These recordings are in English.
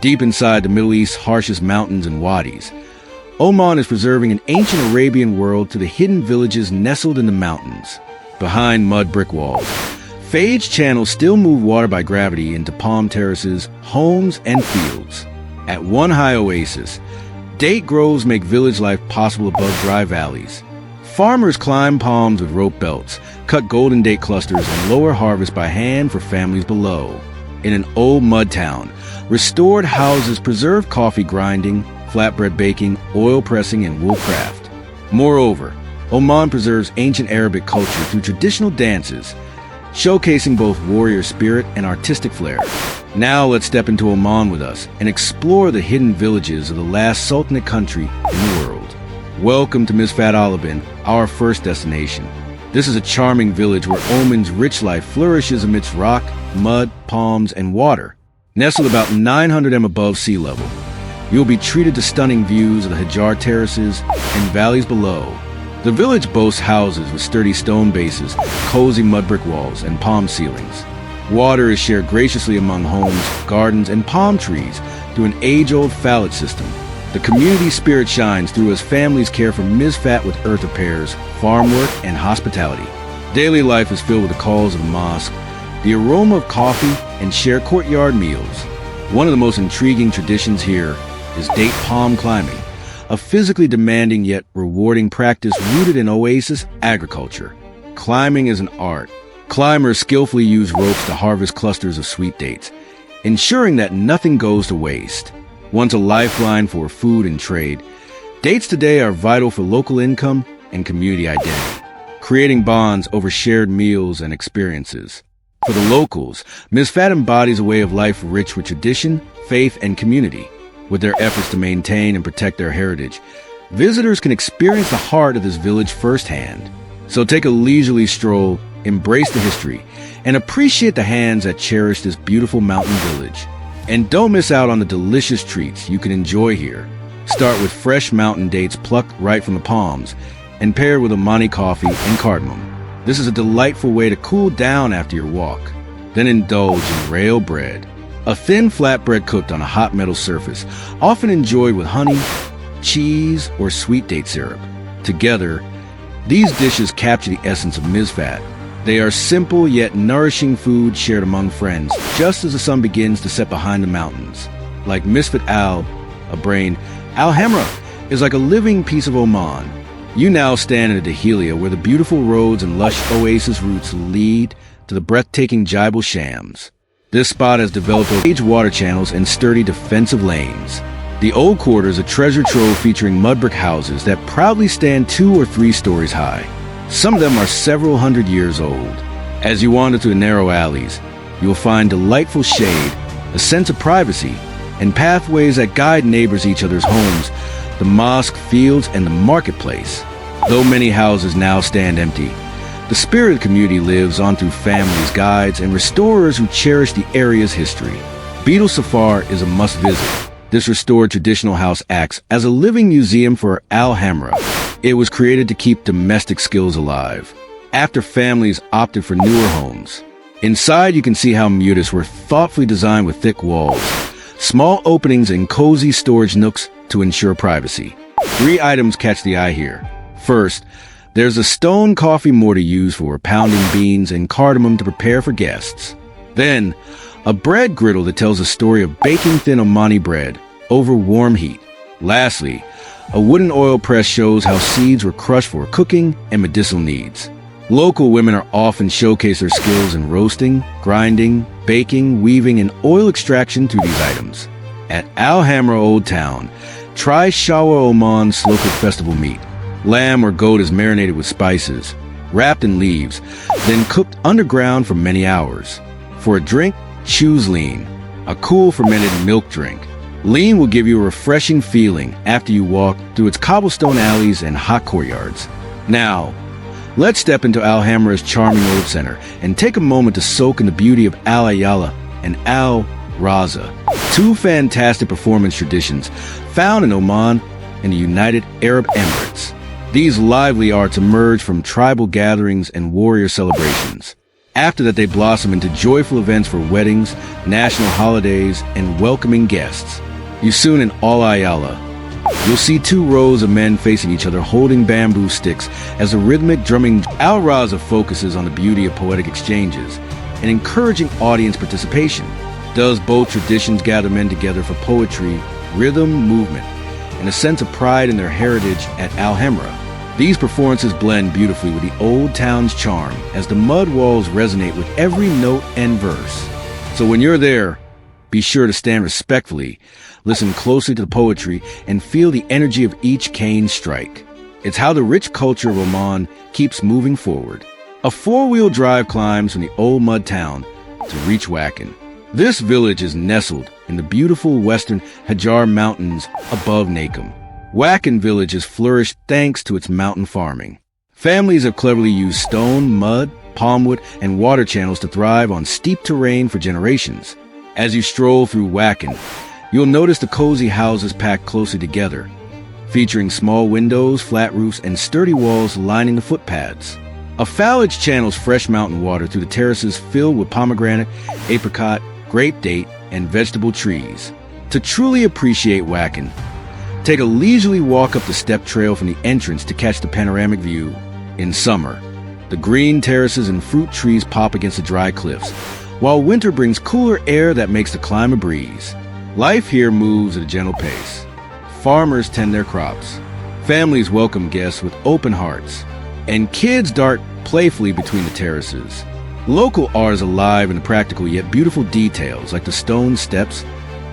Deep inside the Middle East's harshest mountains and wadis, Oman is preserving an ancient Arabian world to the hidden villages nestled in the mountains, behind mud brick walls. Phage channels still move water by gravity into palm terraces, homes, and fields. At one high oasis, date groves make village life possible above dry valleys. Farmers climb palms with rope belts, cut golden date clusters, and lower harvest by hand for families below. In an old mud town, restored houses preserve coffee grinding, flatbread baking, oil pressing, and wool craft. Moreover, Oman preserves ancient Arabic culture through traditional dances, showcasing both warrior spirit and artistic flair. Now let's step into Oman with us and explore the hidden villages of the last sultanate country in the world. Welcome to Misfat Alabin, our first destination. This is a charming village where Oman's rich life flourishes amidst rock, mud, palms, and water. Nestled about 900 m above sea level, you'll be treated to stunning views of the Hajar terraces and valleys below. The village boasts houses with sturdy stone bases, cozy mud brick walls, and palm ceilings. Water is shared graciously among homes, gardens, and palm trees through an age-old fallout system. The community spirit shines through as families care for Misfat with earth repairs, farm work, and hospitality. Daily life is filled with the calls of the mosque, the aroma of coffee, and shared courtyard meals. One of the most intriguing traditions here is date palm climbing, a physically demanding yet rewarding practice rooted in oasis agriculture. Climbing is an art. Climbers skillfully use ropes to harvest clusters of sweet dates, ensuring that nothing goes to waste. Once a lifeline for food and trade, dates today are vital for local income and community identity, creating bonds over shared meals and experiences. For the locals, Misfat embodies a way of life rich with tradition, faith, and community. With their efforts to maintain and protect their heritage, visitors can experience the heart of this village firsthand. So take a leisurely stroll, embrace the history, and appreciate the hands that cherish this beautiful mountain village. And don't miss out on the delicious treats you can enjoy here. Start with fresh mountain dates plucked right from the palms and paired with Omani coffee and cardamom. This is a delightful way to cool down after your walk. Then indulge in rail bread, a thin flatbread cooked on a hot metal surface, often enjoyed with honey, cheese, or sweet date syrup. Together, these dishes capture the essence of Misfat. They are simple yet nourishing food shared among friends, just as the sun begins to set behind the mountains. Like Misfat a brain, Al Hamra is like a living piece of Oman. You now stand in a Dahilia where the beautiful roads and lush oasis routes lead to the breathtaking Jebel Shams. This spot has developed age water channels and sturdy defensive lanes. The Old Quarter is a treasure trove featuring mud brick houses that proudly stand 2 or 3 stories high. Some of them are several hundred years old. As you wander through the narrow alleys, you will find delightful shade, a sense of privacy, and pathways that guide neighbors to each other's homes, the mosque, fields, and the marketplace. Though many houses now stand empty, the spirit of the community lives on through families, guides, and restorers who cherish the area's history. Beetle Safar is a must-visit. This restored traditional house acts as a living museum for Al Hamra. It was created to keep domestic skills alive, after families opted for newer homes. Inside, you can see how mutis were thoughtfully designed with thick walls, small openings, and cozy storage nooks to ensure privacy. 3 items catch the eye here. First, there's a stone coffee mortar used for pounding beans and cardamom to prepare for guests. Then, a bread griddle that tells a story of baking thin Omani bread over warm heat. Lastly, a wooden oil press shows how seeds were crushed for cooking and medicinal needs. Local women are often showcase their skills in roasting, grinding, baking, weaving, and oil extraction through these items. At Al Hamra Old Town, try Shawa Oman slow cooked festival meat. Lamb or goat is marinated with spices, wrapped in leaves, then cooked underground for many hours. For a drink, choose lean, a cool fermented milk drink. Lean will give you a refreshing feeling after you walk through its cobblestone alleys and hot courtyards. Now, let's step into Al Hamra's charming old center and take a moment to soak in the beauty of Al Ayala and Al Raza, 2 fantastic performance traditions found in Oman and the United Arab Emirates. These lively arts emerge from tribal gatherings and warrior celebrations. After that, they blossom into joyful events for weddings, national holidays, and welcoming guests. You soon in Al Ayala. You'll see two rows of men facing each other holding bamboo sticks as the rhythmic drumming Al Raza focuses on the beauty of poetic exchanges and encouraging audience participation. Thus, both traditions gather men together for poetry, rhythm, movement, and a sense of pride in their heritage at Al Hamra. These performances blend beautifully with the old town's charm as the mud walls resonate with every note and verse. So when you're there, be sure to stand respectfully, listen closely to the poetry, and feel the energy of each cane strike. It's how the rich culture of Oman keeps moving forward. A four-wheel drive climbs from the old mud town to reach Wacken. This village is nestled in the beautiful western Hajar Mountains above Nakum. Wacken village has flourished thanks to its mountain farming. Families have cleverly used stone, mud, palmwood, and water channels to thrive on steep terrain for generations. As you stroll through Wacken, you'll notice the cozy houses packed closely together, featuring small windows, flat roofs, and sturdy walls lining the footpaths. A fallage channels fresh mountain water through the terraces filled with pomegranate, apricot, grape date, and vegetable trees. To truly appreciate Wacken, take a leisurely walk up the step trail from the entrance to catch the panoramic view. In summer, the green terraces and fruit trees pop against the dry cliffs, while winter brings cooler air that makes the climb a breeze. Life here moves at a gentle pace. Farmers tend their crops. Families welcome guests with open hearts. And kids dart playfully between the terraces. Local art is alive in the practical yet beautiful details like the stone steps,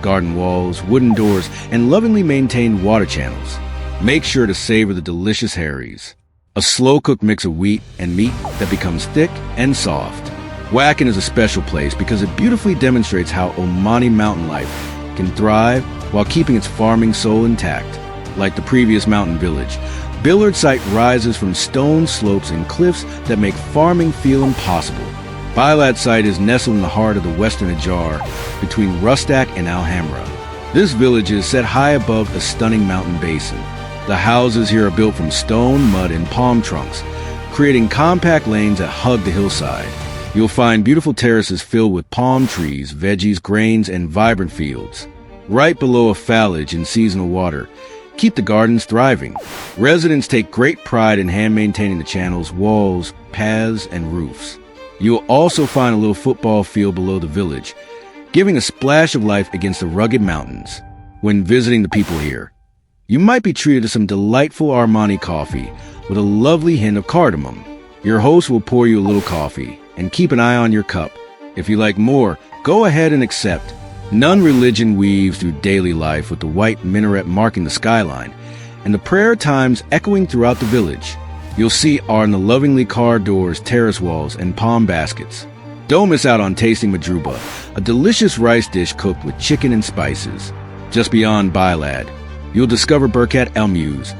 garden walls, wooden doors, and lovingly maintained water channels. Make sure to savor the delicious harries, a slow-cooked mix of wheat and meat that becomes thick and soft. Wacken is a special place because it beautifully demonstrates how Omani mountain life can thrive while keeping its farming soul intact. Like the previous mountain village, Billard site rises from stone slopes and cliffs that make farming feel impossible. Bilad site is nestled in the heart of the western Hajar between Rustak and Al Hamra. This village is set high above a stunning mountain basin. The houses here are built from stone, mud, and palm trunks, creating compact lanes that hug the hillside. You'll find beautiful terraces filled with palm trees, veggies, grains, and vibrant fields. Right below a fallage in seasonal water, keep the gardens thriving. Residents take great pride in hand-maintaining the channels, walls, paths, and roofs. You'll also find a little football field below the village, giving a splash of life against the rugged mountains. When visiting the people here, you might be treated to some delightful Armani coffee with a lovely hint of cardamom. Your host will pour you a little coffee, and keep an eye on your cup. If you like more, go ahead and accept. Nun religion weaves through daily life with the white minaret marking the skyline, and the prayer times echoing throughout the village. You'll see are in the lovingly carved doors, terrace walls, and palm baskets. Don't miss out on tasting madruba, a delicious rice dish cooked with chicken and spices. Just beyond Bilad, you'll discover Birkat El Muse,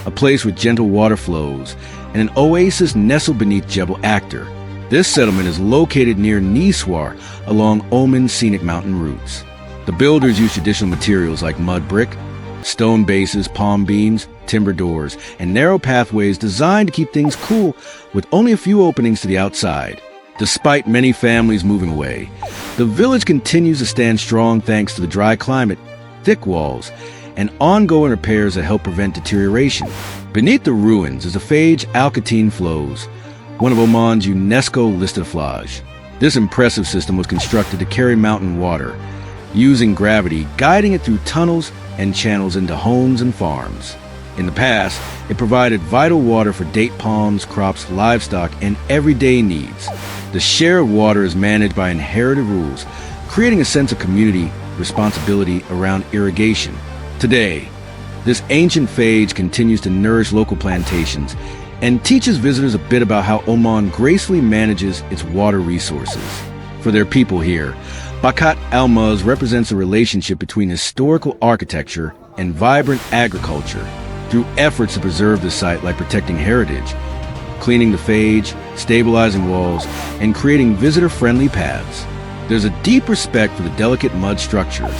a place with gentle water flows, and an oasis nestled beneath Jebel Akhtar. This settlement is located near Niswar along Oman's scenic mountain routes. The builders use traditional materials like mud brick, stone bases, palm beams, timber doors, and narrow pathways designed to keep things cool with only a few openings to the outside. Despite many families moving away, the village continues to stand strong thanks to the dry climate, thick walls, and ongoing repairs that help prevent deterioration. Beneath the ruins is the Fage Al-Khateen flows, one of Oman's UNESCO-listed flage. This impressive system was constructed to carry mountain water, using gravity, guiding it through tunnels and channels into homes and farms. In the past, it provided vital water for date palms, crops, livestock, and everyday needs. The share of water is managed by inherited rules, creating a sense of community responsibility around irrigation. Today, this ancient phage continues to nourish local plantations and teaches visitors a bit about how Oman gracefully manages its water resources. For their people here, Bakat Al-Muz represents a relationship between historical architecture and vibrant agriculture through efforts to preserve the site like protecting heritage, cleaning the phage, stabilizing walls, and creating visitor-friendly paths. There's a deep respect for the delicate mud structures,